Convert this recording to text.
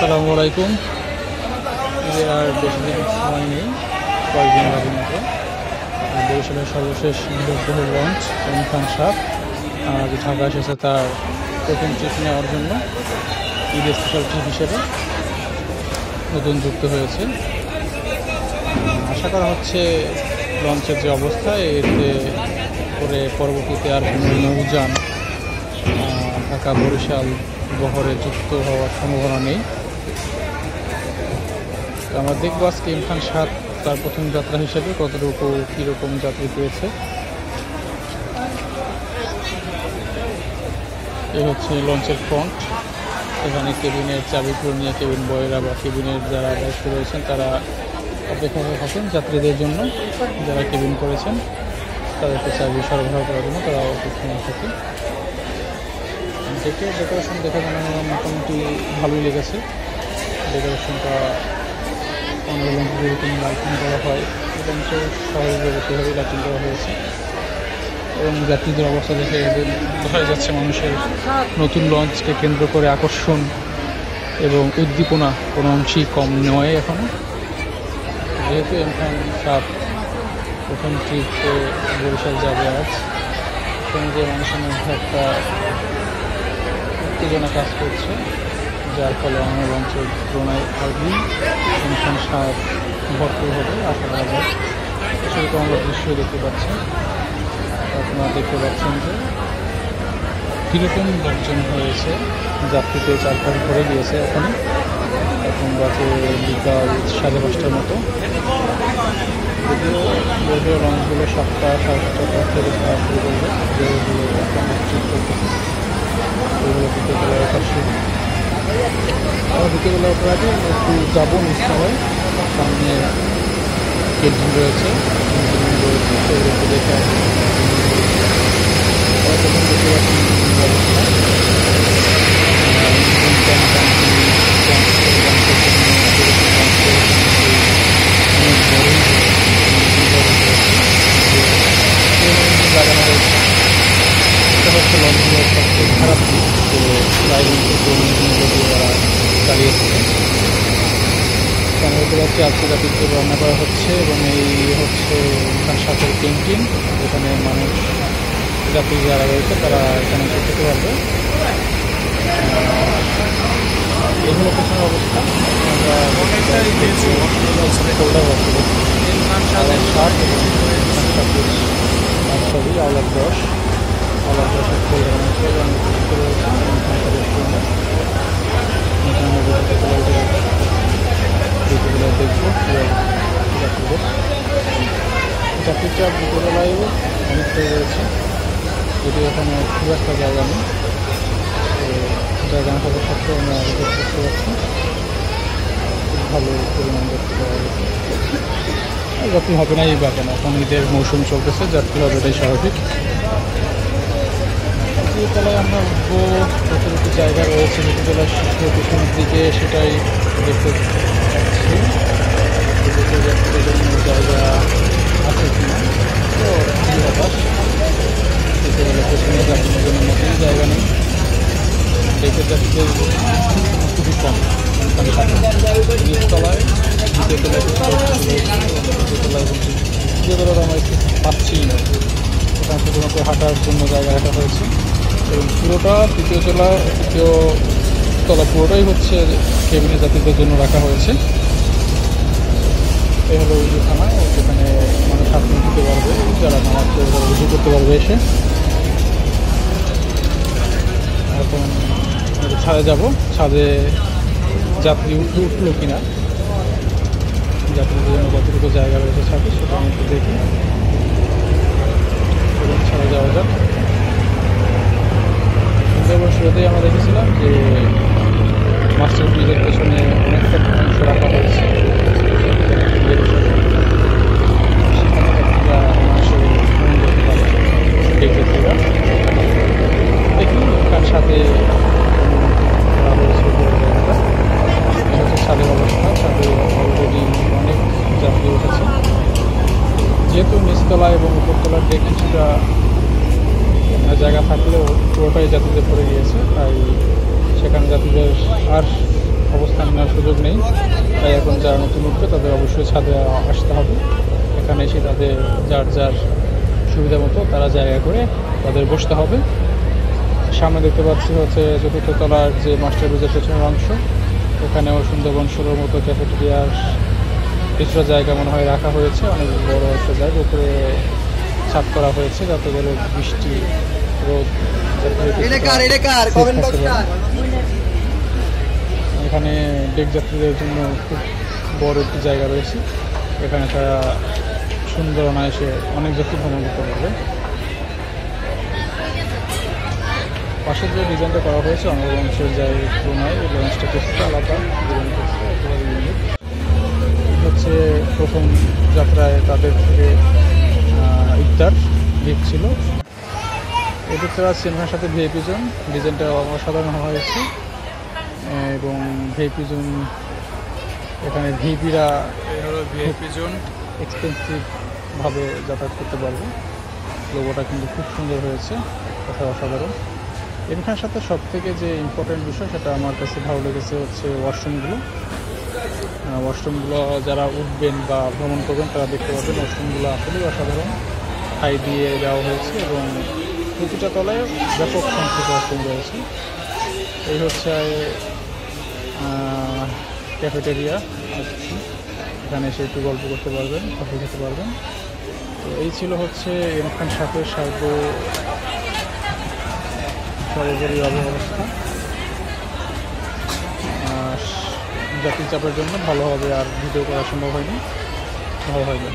আসসালামু আলাইকুম। ঈদের আর বেশি দিন সময় নেই, কয়েকদিন বাকি মতো। বরিশালের সর্বশেষ বহু লঞ্চ এম খান সাত আজ ঢাকা এসেছে তার প্রথম ট্রিপ নেওয়ার জন্য। ঈদ স্পেশাল ট্রিপ হিসেবে নতুন যুক্ত হয়েছে। আশা করা হচ্ছে লঞ্চের যে অবস্থা এতে করে পরবর্তীতে আর কোনো নৌযান ঢাকা বরিশাল বহরে যুক্ত হওয়ার সম্ভাবনা নেই। আমরা দেখবো আজকে এম খান সাত তার প্রথম যাত্রা হিসেবে কতটুকু কীরকম যাত্রী পেয়েছে। এই হচ্ছে লঞ্চের ফ্রন্ট। এখানে কেবিনের চাবিগুলো নিয়ে কেবিন বয়রা বা কেবিনের যারা দায়িত্ব রয়েছেন তারা অপেক্ষা করে থাকেন যাত্রীদের জন্য। যারা কেবিন করেছেন তাদেরকে চাবি সরবরাহ করার জন্য তারা অপেক্ষা থাকে। দেখে ডেকোরেশন দেখে মনে হয় মোটামুটি ভালোই লেগেছে। ডেকোরেশনটা অনেক যেরকম লাইটিং করা হয় এবং তো স্বাভাবিকভাবে সেভাবেই লাইটিং করা হয়েছে। এবং যাত্রীদের অবস্থা দেখে বোঝা যাচ্ছে মানুষের নতুন লঞ্চকে কেন্দ্র করে আকর্ষণ এবং উদ্দীপনা কোনো অংশেই কম নয় এখনও। যেহেতু এম খান সাত প্রথম ট্রিপে বরিশাল যাবে আজ, সঙ্গে মানুষের মধ্যে একটা উত্তেজনা কাজ করছে, যার ফলে আমার লঞ্চের তুলনায় আগেই এম খান সাত ভরপুর হবে আশা করা যায়। সেরকম আমরা দৃশ্য দেখতে পাচ্ছি। আপনারা দেখতে পাচ্ছেন যে কীরকম লোকজন হয়েছে। যাত্রীতে 4-5 ভরে গিয়েছে এখন বাজে বিকাল 5:30টার মতো। যদিও যদিও লঞ্চগুলো 7টা 7:30 থেকে ছাড়া শুরু করবে, যেগুলো এখন ঠিক করতেছে ওগুলো বিকেলবেলা ওঠার শুরু। আমরা বিকেলবেলা ওঠার আগে একটু যাবো নিশ্চয়। সামনে কেন্টিন রয়েছে সেগুলোকে দেখে প্রথম দেখতে পাচ্ছি ব্যবস্থা লাগানো হয়েছে। এটা হচ্ছে লঞ্চগুলোর সবচেয়ে খারাপ দিক, যে তারা চালিয়ে থাকে। আমরা দেখতে পাচ্ছি আজকে রাত্রিতে রান্না করা হচ্ছে এবং এই হচ্ছে এখান সাথের ক্যান্টিন, যেখানে মানুষ যাত্রী যারা রয়েছে তারা এখানে এসে খেতে পারবে। এগুলো পেছনের অবস্থা ছবি আওলাদ 10 10-এর ফোল্ডার আছে এবং দেখবো যাত্রীটা বিকেলবেলায় অনেকটাই রয়েছে, যদিও এখানে খুব একটা জায়গা নেই। জায়গা না থাকা সত্ত্বেও আমরা দেখতে পাচ্ছি খুব ভালো পরিমাণ দেখতে পাওয়া গেছে। যাত্রী হবে না এই বা কেন, এখন ঈদের মৌসুম চলতেছে, যাত্রী হবে এটাই স্বাভাবিক। তলায় আমরা উঠবো, কতটুকু জায়গা রয়েছে বিকেলবেলার পিছনের দিকে সেটাই দেখতে পাচ্ছি। যাত্রীদের জন্য জায়গা আছে কিনা তো হতাশ। বিকেলবেলা পেছনে যাত্রীদের জন্য নতুন জায়গা নেই, দেখে যাত্রীদের খুবই কম। নিচতলায় দ্বিতীয়তলায় আমরা একটু পাচ্ছি না, সেখানে শুধুমাত্র হাঁটার জন্য জায়গা রাখা হয়েছে এবং পুরোটা তৃতীয় তলা পুরোটাই হচ্ছে কেবিনে যাত্রীদের জন্য রাখা হয়েছে। এই হলো উজুখানা, যেখানে মানুষ হাত দিতে পারবে, যারা নামাজ উজু করতে পারবে এসে। এখন ছাদে যাব, ছাদে যাত্রী উঠলো কিনা, যাত্রীদের জন্য কতটুকু জায়গা রয়েছে ছাদে সেটা আমি একটু দেখি এবং ছাদে যাওয়া যাক। সুন্দরবন শুরুতেই আমরা দেখেছিলাম যে মাস্টার ব্রিজের পেছনে অনেকটা অংশ রাখা হয়েছে, সেখানে যাত্রীরা অনায়াসে ভ্রমণ করতে পারে। দেখি তার সাথে ছাদের অবস্থা। ছাদে অলরেডি অনেক যাত্রী উঠেছে, যেহেতু নিচতলা এবং উপরতলার দিকে কিছুটা জায়গা থাকলেও পুরোটাই যাত্রীদের ভরে গিয়েছে, তাই সেখানে যাত্রীদের আর অবস্থান নেওয়ার সুযোগ নেই, তাই এখন যারা নতুন উঠবে তাদের অবশ্যই ছাদে আসতে হবে। এখানে এসে তাদের যার যার সুবিধা মতো তারা জায়গা করে তাদের বসতে হবে। সামনে দেখতে পাচ্ছি হচ্ছে চতুর্থ তলার যে মাস্টার ব্রিজের পেছনের অংশ, এখানেও সুন্দরবন ষোলোর মতো ক্যাফেটেরিয়ার কিছুটা জায়গা মনে হয় রাখা হয়েছে, অনেক বড় একটা জায়গা উপরে ছাদ করা হয়েছে যাতে করে বৃষ্টি রোদ এখানে ডেক যাত্রীদের জন্য খুব বড় একটি জায়গা রয়েছে, এখানে তারা সুন্দর অনায়াসে অনেক যাত্রী ভ্রমণ করতে পারবে। পাশে যে ডিজাইনটা করা হয়েছে অন্য লঞ্চের জায়গায় তুলনায় এই লঞ্চটা কিছুটা আলাদা হচ্ছে। প্রথম যাত্রায় তাদের থেকে ইফতার গিফট ছিল। এদের তারা সিনেমার সাথে ভিআইপি জোন ডিজাইনটা অসাধারণ হয়েছে এবং ভিআইপি জোন এখানে ভিআইপিরা ভিআইপি জোন এক্সপেন্সিভভাবে যাতায়াত করতে পারবে। লোগোটা কিন্তু খুব সুন্দর হয়েছে, কথা অসাধারণ। এখানের সাথে সব থেকে যে ইম্পর্টেন্ট বিষয় সেটা আমার কাছে ভালো লেগেছে হচ্ছে ওয়াশরুমগুলো। ওয়াশরুমগুলো যারা উঠবেন বা ভ্রমণ করবেন তারা দেখতে পাবেন ওয়াশরুমগুলো আসলেই অসাধারণ, ঠাই দিয়ে দেওয়া হয়েছে এবং প্রতিটা তলায় ব্যাপক সংখ্যক ওয়াশরুম রয়েছে। এই হচ্ছে ক্যাফেটেরিয়া, এখানে এসে একটু গল্প করতে পারবেন, কফি খেতে পারবেন। তো এই ছিল হচ্ছে এম খান সাথের সর্বোপরি অবস্থা। যাত্রী চাপের জন্য ভালোভাবে আর ভিডিও করা সম্ভব হয়নি, ভালো হয়নি।